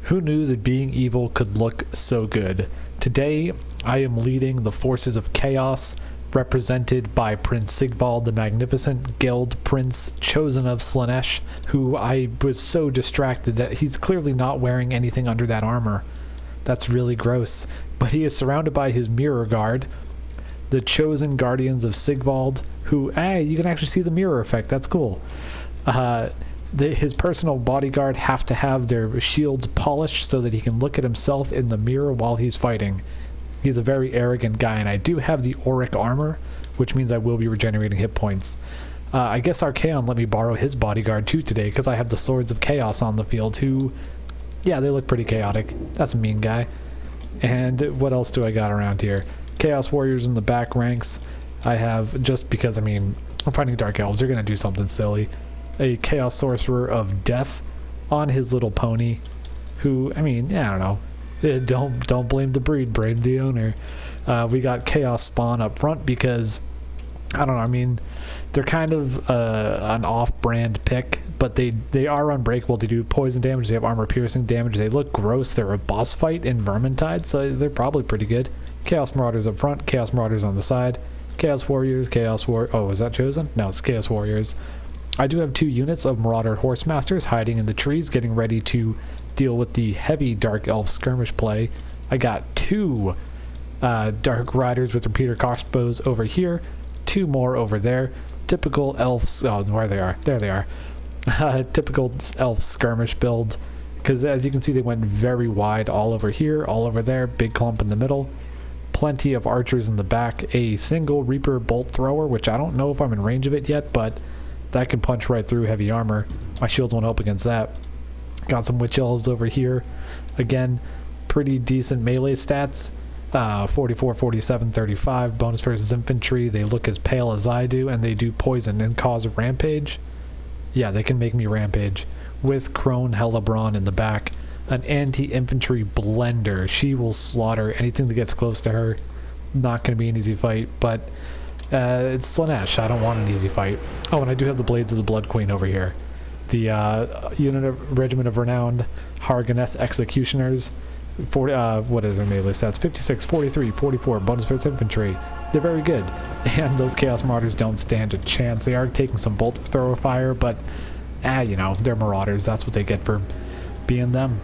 Who knew that being evil could look so good? Today, I am leading the forces of chaos, represented by Prince Sigvald the Magnificent, Guild Prince, chosen of Slaanesh, who I was so distracted that he's clearly not wearing anything under that armor. That's really gross. But he is surrounded by his mirror guard, the chosen guardians of Sigvald, who, hey, you can actually see the mirror effect. That's cool. His personal bodyguard have to have their shields polished so that he can look at himself in the mirror while he's fighting. He's a very arrogant guy, and I do have the auric armor, which means I will be regenerating hit points. I guess Archaon let me borrow his bodyguard too today, because I have the Swords of Chaos on the field, who, yeah, they look pretty chaotic. That's a mean guy. And what else do I got around here? Chaos Warriors in the back ranks. I have, just because, I mean, I'm fighting Dark Elves, they're going to do something silly. A Chaos Sorcerer of Death on his little pony, who, I mean, yeah, I don't know. Don't blame the breed, blame the owner. We got Chaos Spawn up front because, I don't know, I mean, they're kind of an off-brand pick, but they are unbreakable. They do poison damage, they have armor-piercing damage, they look gross, they're a boss fight in Vermintide, so they're probably pretty good. Chaos Marauders up front, Chaos Marauders on the side, Chaos Warriors, oh, is that chosen? No, it's Chaos Warriors. I do have 2 units of Marauder Horsemasters hiding in the trees, getting ready to deal with the heavy Dark Elf skirmish play. I got 2 Dark Riders with repeater crossbows over here, 2 more over there. Typical elves, oh, where they are, there they are. Typical elf skirmish build, because as you can see, they went very wide all over here, all over there, big clump in the middle. Plenty of archers in the back, a single Reaper bolt thrower, which I don't know if I'm in range of it yet, but that can punch right through heavy armor. My shields won't help against that. Got some Witch Elves over here. Again, pretty decent melee stats. 44, 47, 35. Bonus versus infantry. They look as pale as I do, and they do poison and cause rampage. Yeah, they can make me rampage. With Crone Hellebron in the back. An anti-infantry blender. She will slaughter anything that gets close to her. Not going to be an easy fight, but it's Slaanesh. I don't want an easy fight. Oh, and I do have the Blades of the Blood Queen over here. The Regiment of Renowned Harganeth Executioners. What is their melee stats? 56, 43, 44. Bonus for its infantry. They're very good. And those Chaos Marauders don't stand a chance. They are taking some bolt thrower fire, but, you know, they're Marauders. That's what they get for being them.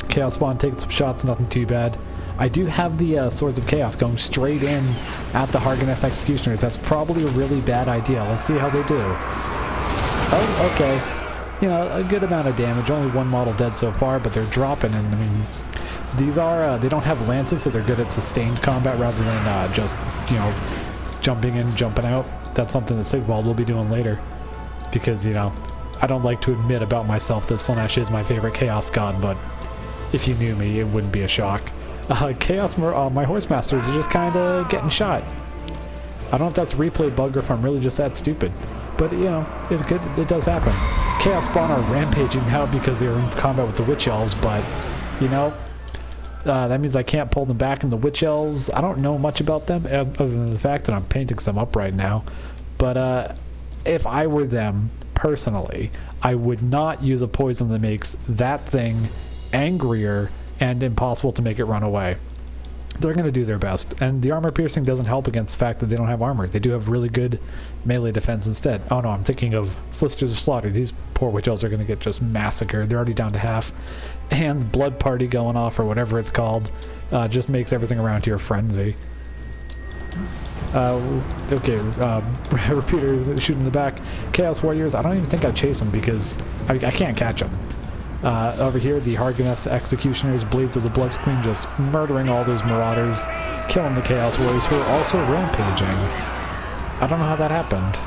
Chaos Spawn taking some shots, nothing too bad. I do have the Swords of Chaos going straight in at the Harganeth Executioners. That's probably a really bad idea. Let's see how they do. Oh, okay. You know, a good amount of damage. Only 1 model dead so far, but they're dropping. And, I mean, these are, they don't have lances, so they're good at sustained combat rather than just, you know, jumping in, jumping out. That's something that Sigvald will be doing later. Because, you know, I don't like to admit about myself that Slaanesh is my favorite Chaos God, but if you knew me, it wouldn't be a shock. My Horsemasters are just kind of getting shot. I don't know if that's a replay bug or if I'm really just that stupid. But, you know, it does happen. Chaos Spawn are rampaging now because they're in combat with the Witch Elves, but, you know, that means I can't pull them back in the Witch Elves. I don't know much about them, other than the fact that I'm painting some up right now. But if I were them, personally, I would not use a poison that makes that thing angrier and impossible to make it run away. They're going to do their best, and the armor piercing doesn't help against the fact that they don't have armor. They do have really good melee defense instead. Oh no, I'm thinking of Solicitors of Slaughter. These poor Witch Elves are going to get just massacred. They're already down to half, and Blood Party going off, or whatever it's called, just makes everything around here frenzy. Okay, Repeaters shooting in the back. Chaos Warriors, I don't even think I chase them because I can't catch them. Over here, the Harganeth Executioners, Blades of the Blood Queen, just murdering all those Marauders, killing the Chaos Warriors, who are also rampaging. I don't know how that happened.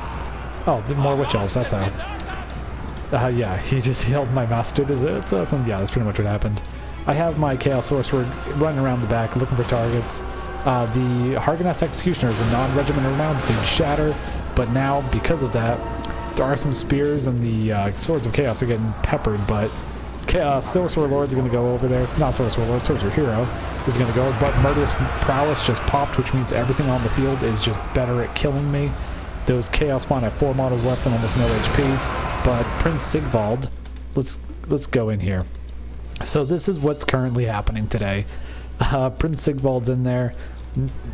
Oh, more Witch Elves, that's how. Yeah, he just healed my master. Yeah, that's pretty much what happened. I have my Chaos Sorcerer running around the back, looking for targets. The Harganeth Executioners, a non-regiment renowned, did shatter, but now, because of that, there are some spears, and the Swords of Chaos are getting peppered, but Sorcerer Lord's going to go over there. Not Sorcerer Lord, Sorcerer Hero is going to go, but Murderous Prowess just popped, which means everything on the field is just better at killing me. Those Chaos Spawn have 4 models left and almost no HP, but Prince Sigvald, let's go in here. So this is what's currently happening today. Prince Sigvald's in there,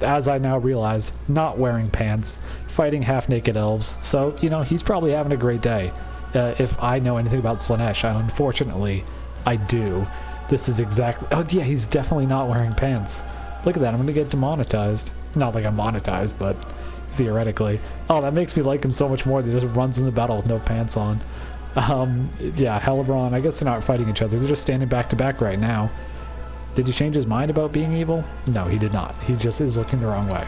as I now realize, not wearing pants, fighting half-naked elves. So, you know, he's probably having a great day. If I know anything about Slaanesh, and unfortunately, I do. This is exactly... Oh, yeah, he's definitely not wearing pants. Look at that, I'm going to get demonetized. Not like I'm monetized, but theoretically. Oh, that makes me like him so much more that he just runs in the battle with no pants on. Yeah, Helebron, I guess they're not fighting each other. They're just standing back to back right now. Did he change his mind about being evil? No, he did not. He just is looking the wrong way.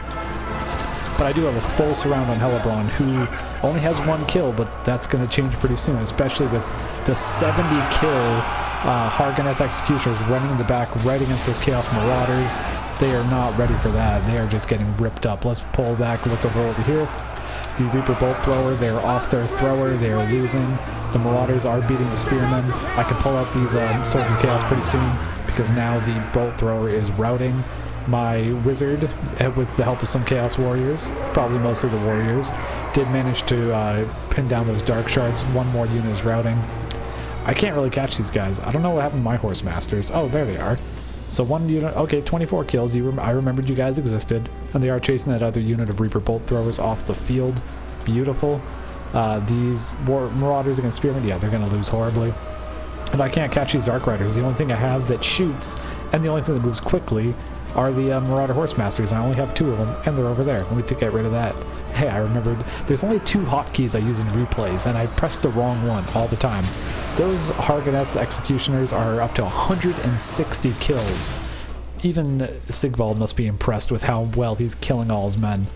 But I do have a full surround on Helebron, who only has 1 kill, but that's going to change pretty soon, especially with the 70-kill Hargoneth Executioners running in the back right against those Chaos Marauders. They are not ready for that. They are just getting ripped up. Let's pull back, look over here. The Reaper Bolt Thrower, they're off their thrower, they are losing. The Marauders are beating the Spearmen. I can pull out these Swords of Chaos pretty soon, because now the Bolt Thrower is routing my Wizard with the help of some Chaos Warriors, probably mostly the Warriors. Did manage to pin down those Dark Shards. 1 more unit is routing. I can't really catch these guys. I don't know what happened to my Horse Masters. Oh, there they are. So 1 unit, okay, 24 kills. I remembered you guys existed. And they are chasing that other unit of Reaper Bolt Throwers off the field. Beautiful. These Marauders against Spearmen, yeah, they're going to lose horribly. And I can't catch these Arc Riders. The only thing I have that shoots, and the only thing that moves quickly, are the Marauder Horse Masters. I only have 2 of them, and they're over there. Let me get rid of that. Hey, I remembered. There's only 2 hotkeys I use in replays, and I pressed the wrong one all the time. Those Hargoneth Executioners are up to 160 kills. Even Sigvald must be impressed with how well he's killing all his men.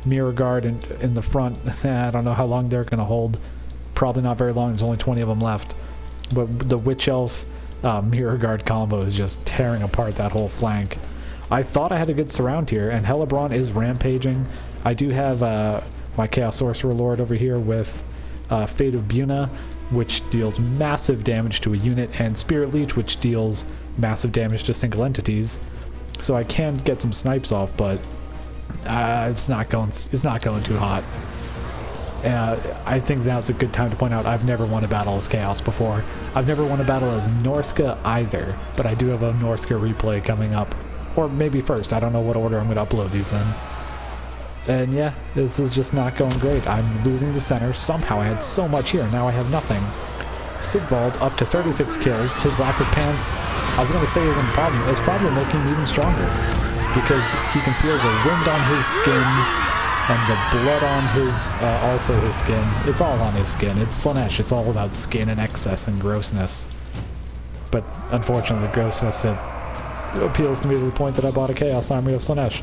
Mirror Guard in the front, I don't know how long they're going to hold. Probably not very long. There's only 20 of them left. But the Witch Elf Mirror Guard combo is just tearing apart that whole flank. I thought I had a good surround here, and Helebron is rampaging. I do have my Chaos Sorcerer Lord over here with Fate of Buna, which deals massive damage to a unit, and Spirit Leech, which deals massive damage to single entities. So I can get some snipes off, but it's not going too hot. I think now's a good time to point out I've never won a battle as Chaos before. I've never won a battle as Norska either, but I do have a Norska replay coming up. Or maybe first, I don't know what order I'm going to upload these in. And yeah, this is just not going great. I'm losing the center. Somehow I had so much here, now I have nothing. Sigvald up to 36 kills. His lack of pants, I was going to say isn't a problem. It's probably making him even stronger, because he can feel the wind on his skin and the blood on his, also his skin. It's all on his skin. It's Slaanesh. It's all about skin and excess and grossness. But unfortunately, the grossness that appeals to me to the point that I bought a Chaos Army of Slaanesh.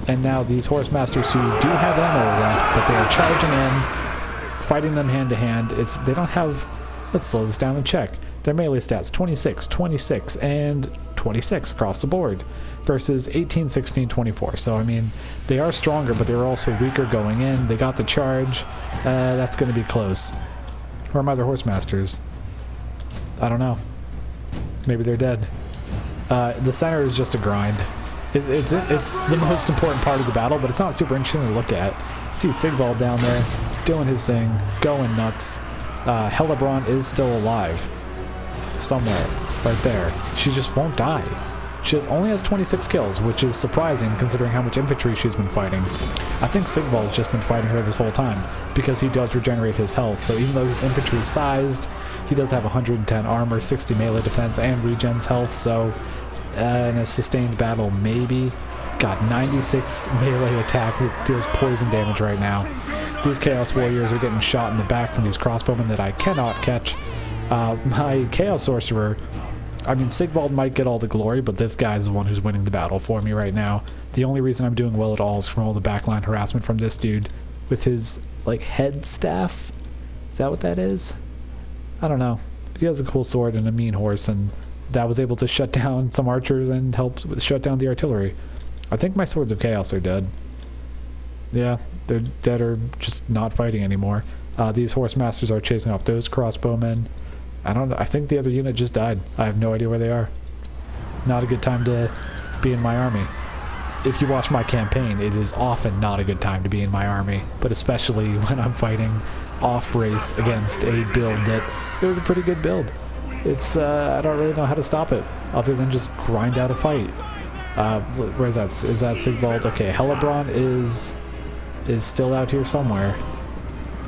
And now these Horse Masters who do have ammo left, but they are charging in, fighting them hand to hand. They don't have... Let's slow this down and check. Their melee stats, 26, 26, and 26 across the board, versus 18, 16, 24. So, I mean, they are stronger, but they're also weaker going in. They got the charge. That's going to be close. Where are my other Horse Masters? I don't know. Maybe they're dead. The center is just a grind. It's the most important part of the battle, but it's not super interesting to look at. See Sigvald down there, doing his thing, going nuts. Helebron is still alive. Somewhere. Right there. She just won't die. She only has 26 kills, which is surprising considering how much infantry she's been fighting. I think Sigvald's just been fighting her this whole time, because he does regenerate his health, so even though his infantry is sized, he does have 110 armor, 60 melee defense, and regens health, so in a sustained battle, maybe. Got 96 melee attack that deals poison damage right now. These Chaos Warriors are getting shot in the back from these crossbowmen that I cannot catch. My Chaos Sorcerer, I mean, Sigvald might get all the glory, but this guy's the one who's winning the battle for me right now. The only reason I'm doing well at all is from all the backline harassment from this dude with his, like, head staff. Is that what that is? I don't know. He has a cool sword and a mean horse, and that was able to shut down some archers and help shut down the artillery. I think my Swords of Chaos are dead. Yeah, they're dead or just not fighting anymore. These Horse Masters are chasing off those crossbowmen. I don't know. I think the other unit just died. I have no idea where they are. Not a good time to be in my army. If you watch my campaign, it is often not a good time to be in my army, but especially when I'm fighting off-race against a build that it was a pretty good build. It's, I don't really know how to stop it, other than just grind out a fight. Where's that? Is that Sigvald? Okay, Hellebron is still out here somewhere.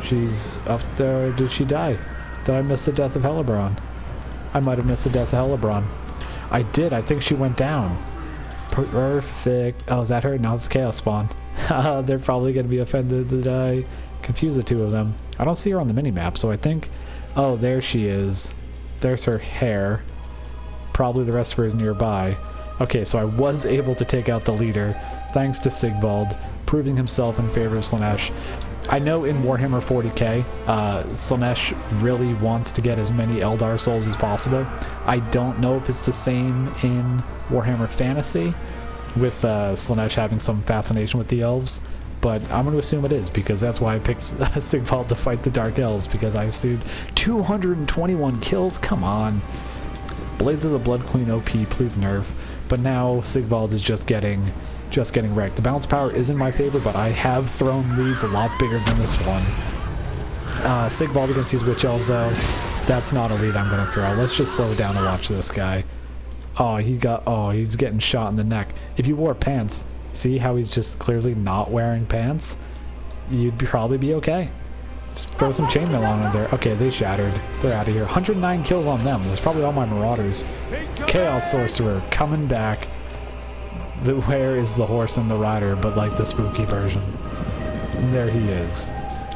She's up there. Did she die? Did I miss the death of Hellebron? I might have missed the death of Hellebron. I did. I think she went down. Perfect. Oh, is that her? No, it's Chaos Spawn. They're probably going to be offended that I confused the two of them. I don't see her on the mini-map, so I think... Oh, there she is. There's her hair. Probably the rest of her is nearby. Okay, so I was able to take out the leader, thanks to Sigvald, proving himself in favor of Slaanesh. I know in Warhammer 40k, Slaanesh really wants to get as many Eldar souls as possible. I don't know if it's the same in Warhammer Fantasy, with Slaanesh having some fascination with the elves, but I'm going to assume it is, because that's why I picked Sigvald to fight the Dark Elves, because I assumed 221 kills? Come on. Blades of the Blood Queen OP, please nerf. But now Sigvald is just getting wrecked. The balance power is in my favor, but I have thrown leads a lot bigger than this one. Sigvald against these Witch Elves, though, that's not a lead I'm going to throw. Let's just slow down and watch this guy. Oh, he's getting shot in the neck. If you wore pants, see how he's just clearly not wearing pants? You'd probably be okay. Just throw some chainmail on him there. Okay, they shattered. They're out of here. 109 kills on them. That's probably all my Marauders. Chaos Sorcerer coming back. Where is the horse and the rider, but like the spooky version? And there he is.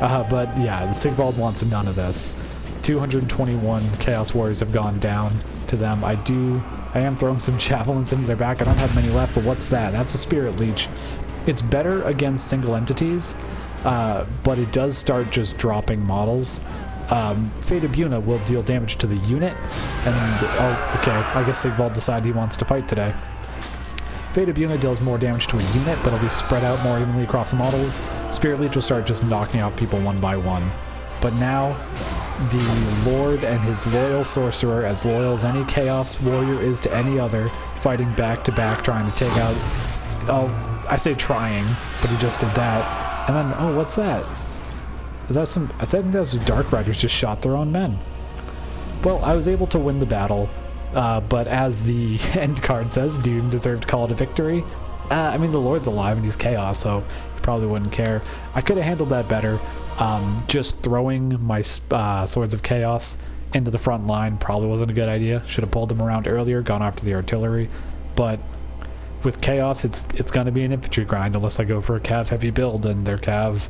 But yeah, Sigvald wants none of this. 221 Chaos Warriors have gone down to them. I am throwing some javelins into their back. I don't have many left, but what's that? That's a Spirit Leech. It's better against single entities, but it does start just dropping models. Fate of Buna will deal damage to the unit, and oh, okay, I guess Sigvald decided he wants to fight today. Fate of Buna deals more damage to a unit, but it'll be spread out more evenly across the models. Spirit Leech will start just knocking out people one by one. But now, the Lord and his loyal Sorcerer, as loyal as any Chaos Warrior is to any other, fighting back to back, trying to take out... Oh, I say trying, but he just did that. And then, oh, what's that? Is that some... I think that was the Dark Riders just shot their own men. Well, I was able to win the battle, but as the end card says, Doom deserved to call it a victory. I mean, the Lord's alive and he's Chaos, so you probably wouldn't care. I could have handled that better. Just throwing my Swords of Chaos into the front line probably wasn't a good idea. Should have pulled them around earlier, gone after the artillery. But with Chaos, it's going to be an infantry grind unless I go for a cav heavy build, and their cav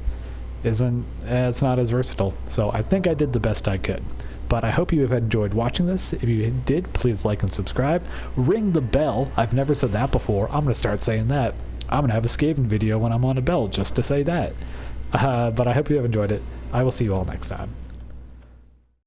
isn't, it's not as versatile. So I think I did the best I could. But I hope you have enjoyed watching this. If you did, please like and subscribe. Ring the bell. I've never said that before. I'm going to start saying that. I'm going to have a Skaven video when I'm on a bell just to say that. But I hope you have enjoyed it. I will see you all next time.